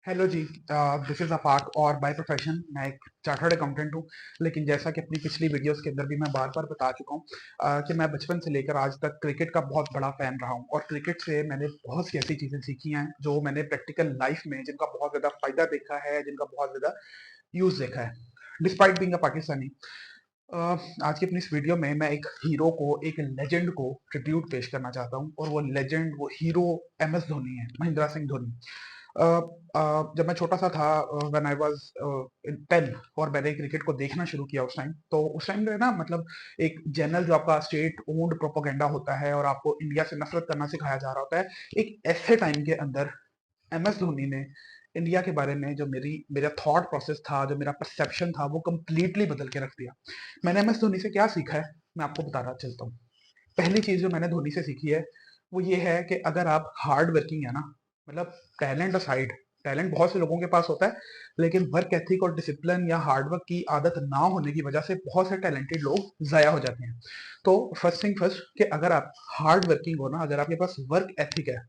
Hello ji. This is Afaq और by profession मैं एक चार्टर्ड अकाउंटेंट हूँ। लेकिन जैसा कि अपनी पिछली वीडियोस के अंदर भी मैं बार बार बता चुका हूँ कि मैं बचपन से लेकर आज तक क्रिकेट का बहुत बड़ा फ़ैन रहा हूँ और क्रिकेट से मैंने बहुत सी ऐसी चीज़ें सीखी हैं जो मैंने प्रैक्टिकल लाइफ में जिनका बहुत ज़्यादा फ़ायदा देखा है, जिनका बहुत ज़्यादा यूज़ देखा है। डिस्पाइट बीइंग अ पाकिस्तानी, आज की अपनी इस वीडियो में मैं एक हीरो को, एक लेजेंड को ट्रिब्यूट पेश करना चाहता हूँ और वो लेजेंड, वो हीरो एमएस धोनी है, महेंद्र सिंह धोनी। जब मैं छोटा सा था, व्हेन आई वाज इन 10, और मैंने क्रिकेट को देखना शुरू किया उस टाइम में ना, मतलब एक जनरल जो आपका स्टेट ओन्ड प्रोपोगेंडा होता है और आपको इंडिया से नफरत करना सिखाया जा रहा होता है, एक ऐसे टाइम के अंदर एमएस धोनी ने इंडिया के बारे में जो मेरा थॉट प्रोसेस था, जो मेरा परसेप्शन था, वो कंप्लीटली बदल के रख दिया। मैंने एमएस धोनी से क्या सीखा है, मैं आपको बताना चलता हूँ। पहली चीज जो मैंने धोनी से सीखी है वो ये है कि अगर आप हार्ड वर्किंग है ना, मतलब टैलेंट असाइड, टैलेंट बहुत से लोगों के पास होता है, लेकिन वर्क एथिक और डिसिप्लिन या हार्ड वर्क की आदत ना होने की वजह से बहुत से टैलेंटेड लोग जाया हो जाते हैं। तो फर्स्ट थिंग फर्स्ट, कि अगर आप हार्ड वर्किंग हो ना, अगर आपके पास वर्क एथिक है,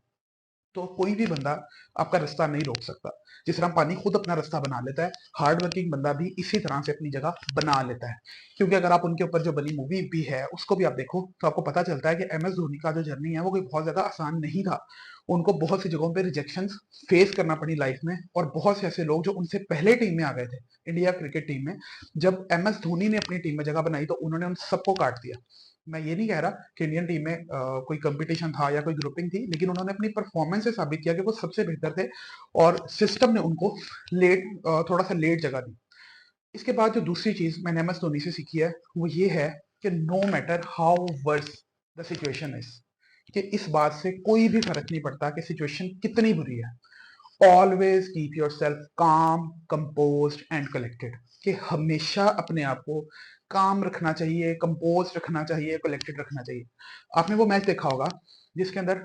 तो कोई भी बंदा आपका रास्ता नहीं रोक सकता। जिस तरह पानी खुद अपना रास्ता बना लेता है, हार्ड वर्किंग बंदा भी इसी तरह से अपनी जगह बना लेता है। क्योंकि अगर आप उनके ऊपर जो बनी मूवी भी है उसको भी आप देखो तो आपको पता चलता है कि एम एस धोनी का जो जर्नी है वो कोई बहुत ज्यादा आसान नहीं था। उनको बहुत सी जगहों पे रिजेक्शन फेस करना पड़ी लाइफ में, और बहुत से ऐसे लोग जो उनसे पहले टीम में आ गए थे, इंडिया क्रिकेट टीम में, जब एम एस धोनी ने अपनी टीम में जगह बनाई तो उन्होंने उन सबको काट दिया। मैं ये नहीं कह रहा कि इंडियन टीम में कोई कंपटीशन था या कोई ग्रुपिंग थी, लेकिन उन्होंने अपनी परफॉर्मेंस से साबित किया कि वो सबसे बेहतर थे और सिस्टम ने उनको लेट, थोड़ा सा लेट जगह दी। इसके बाद जो दूसरी चीज मैंने एम एस धोनी से सीखी है वो ये है कि no matter how worse the situation is, कि इस बात से कोई भी फर्क नहीं पड़ता कि सिचुएशन कितनी बुरी है, always keep yourself calm, compose and collected. कि हमेशा अपने आप को काम रखना चाहिए, कंपोज रखना चाहिए, कलेक्टेड रखना चाहिए। आपने वो मैच देखा होगा जिसके अंदर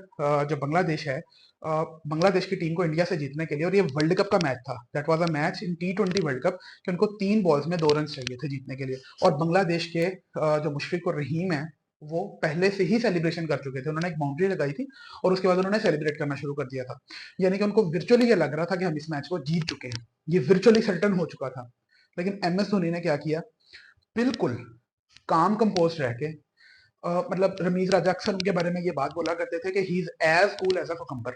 जो बांग्लादेश है, बांग्लादेश की टीम को इंडिया से जीतने के लिए, और ये वर्ल्ड कप का मैच था, that was a match in T20 world cup, कि उनको 3 बॉल्स में 2 रन चाहिए थे जीतने के लिए। और बांग्लादेश के जो मुशफिक और रहीम है, वो पहले से ही सेलिब्रेशन कर चुके थे, उन्होंने एक बाउंड्री लगाई थी और उसके बाद उन्होंने सेलिब्रेट करना शुरू कर दिया था। यानी कि उनको वर्चुअली ये लग रहा था कि हम इस मैच को जीत चुके हैं, ये वर्चुअली सर्टन हो चुका था। लेकिन एम एस धोनी ने क्या किया, बिल्कुल काम कंपोज रह के, मतलब रमीज राजा अक्सर उनके बारे में ये बात बोला करते थे कि he is as cool as a cucumber.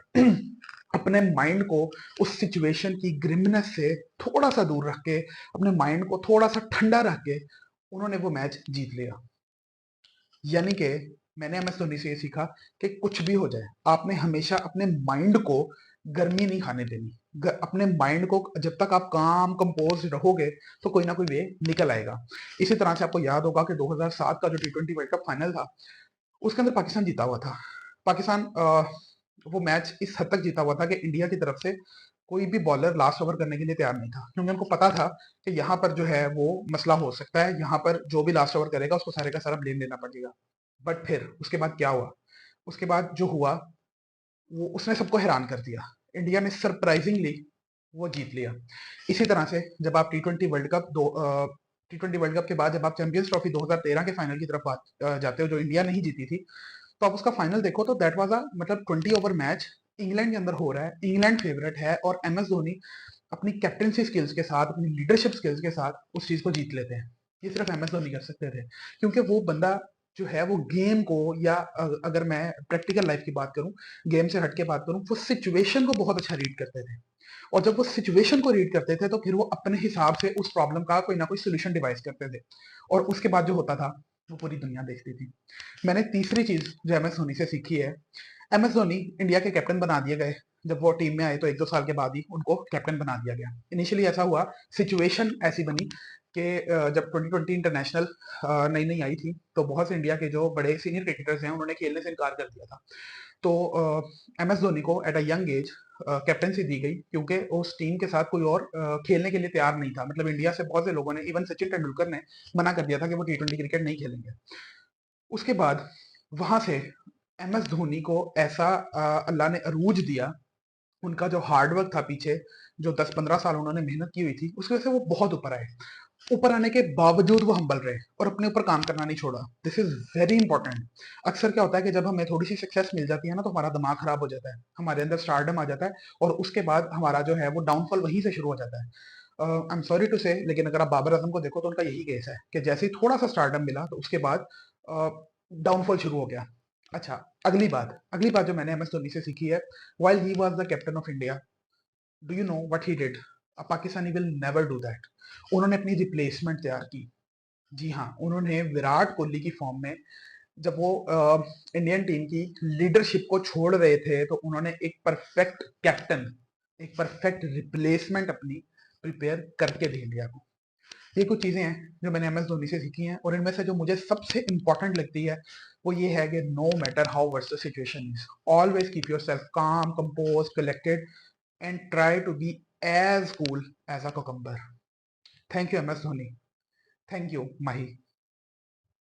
अपने माइंड को उस सिचुएशन की ग्रिमनेस से थोड़ा सा दूर रख के, अपने माइंड को थोड़ा सा ठंडा रख के, उन्होंने वो मैच जीत लिया। यानी कि मैंने एम एस धोनी से ये सीखा कि कुछ भी हो जाए, आपने हमेशा अपने माइंड को गर्मी नहीं खाने देनी। अपने माइंड को जब तक आप काम कंपोज रहोगे तो कोई ना कोई वे निकल आएगा। इसी तरह से आपको याद होगा कि 2007 का जो T20 वर्ल्ड कप फाइनल था, उसके अंदर पाकिस्तान जीता हुआ था। पाकिस्तान वो मैच इस हद तक जीता हुआ था कि इंडिया की तरफ से कोई भी बॉलर लास्ट ओवर करने के लिए तैयार नहीं था, क्योंकि उनको पता था कि यहाँ पर जो है वो मसला हो सकता है, यहाँ पर जो भी लास्ट ओवर करेगा उसको सारे का सारा ब्लेम लेना पड़ेगा। बट फिर उसके बाद क्या हुआ, उसके बाद जो हुआ वो उसने सबको हैरान कर दिया। इंडिया ने सरप्राइजिंगली वो जीत लिया। इसी तरह से जब आप T20 वर्ल्ड कप के बाद जब आप चैंपियंस ट्रॉफी 2013 के फाइनल की तरफ जाते हो, जो इंडिया नहीं जीती थी, तो आप उसका फाइनल देखो तो दैट वाज अ, मतलब 20 ओवर मैच इंग्लैंड के अंदर हो रहा है, इंग्लैंड फेवरेट है, और एम एस धोनी अपनी कैप्टनसी स्किल्स के साथ, अपनी लीडरशिप स्किल्स के साथ उस चीज को जीत लेते हैं। ये सिर्फ एम एस धोनी कर सकते थे, क्योंकि वो बंदा जो है वो गेम को, या अगर मैं प्रैक्टिकल लाइफ की बात करूं, गेम से हट के बात करूं, वो सिचुएशन को बहुत अच्छा रीड करते थे। और जब वो सिचुएशन को रीड करते थे तो फिर वो अपने हिसाब से उस प्रॉब्लम का कोई ना कोई सोल्यूशन डिवाइस करते थे, और उसके बाद जो होता था वो पूरी दुनिया देखती थी। मैंने तीसरी चीज जो एम एस धोनी से सीखी है, एम एस धोनी इंडिया के कैप्टन बना दिए गए। जब वो टीम में आए तो 1-2 साल के बाद ही उनको कैप्टन बना दिया गया। इनिशियली ऐसा हुआ, सिचुएशन ऐसी बनी कि जब 2020 इंटरनेशनल नई नई आई थी तो बहुत से इंडिया के जो बड़े सीनियर क्रिकेटर्स हैं उन्होंने खेलने से इनकार कर दिया था। तो एम एस धोनी को at a young age captaincy दी गई, क्योंकि उस टीम के साथ कोई और खेलने के लिए तैयार नहीं था। मतलब इंडिया से बहुत से लोगों ने, इवन सचिन तेंदुलकर ने मना कर दिया था कि वो T20 क्रिकेट नहीं खेलेंगे। उसके बाद वहां से एम एस धोनी को ऐसा अल्लाह ने अरूज दिया, उनका जो हार्डवर्क था पीछे, जो 10-15 साल उन्होंने मेहनत की हुई थी, उसकी वजह से वो बहुत ऊपर आए। ऊपर आने के बावजूद वो हम्बल रहे और अपने ऊपर काम करना नहीं छोड़ा। This is very important. अक्सर क्या होता है कि जब हमें थोड़ी सी सक्सेस मिल जाती है ना, तो हमारा दिमाग खराब हो जाता है, हमारे अंदर स्टारडम आ जाता है, और उसके बाद हमारा जो है वो डाउनफॉल वहीं से शुरू हो जाता है। आई एम सॉरी टू से, लेकिन अगर आप बाबर आजम को देखो तो उनका यही केस है कि जैसे ही थोड़ा सा स्टारडम मिला तो उसके बाद डाउनफॉल शुरू हो गया। अच्छा, अगली बात जो मैंने एम एस धोनी से सीखी है, while he was the captain of India, do you know what he did? A Pakistani will never do that. उन्होंने अपनी रिप्लेसमेंट तैयार की। जी हाँ, उन्होंने विराट कोहली की फॉर्म में, जब वो इंडियन टीम की लीडरशिप को छोड़ रहे थे, तो उन्होंने एक परफेक्ट कैप्टन, एक परफेक्ट रिप्लेसमेंट अपनी प्रिपेयर करके दी इंडिया को। ये कुछ चीजें हैं जो मैंने एम एस धोनी से सीखी हैं, और इनमें से जो मुझे सबसे इंपॉर्टेंट लगती है वो ये है कि no matter how worse the situation is, always keep yourself calm, composed, collected, and try to be as cool as a cucumber. Thank you M S Dhoni. Thank you Mahi.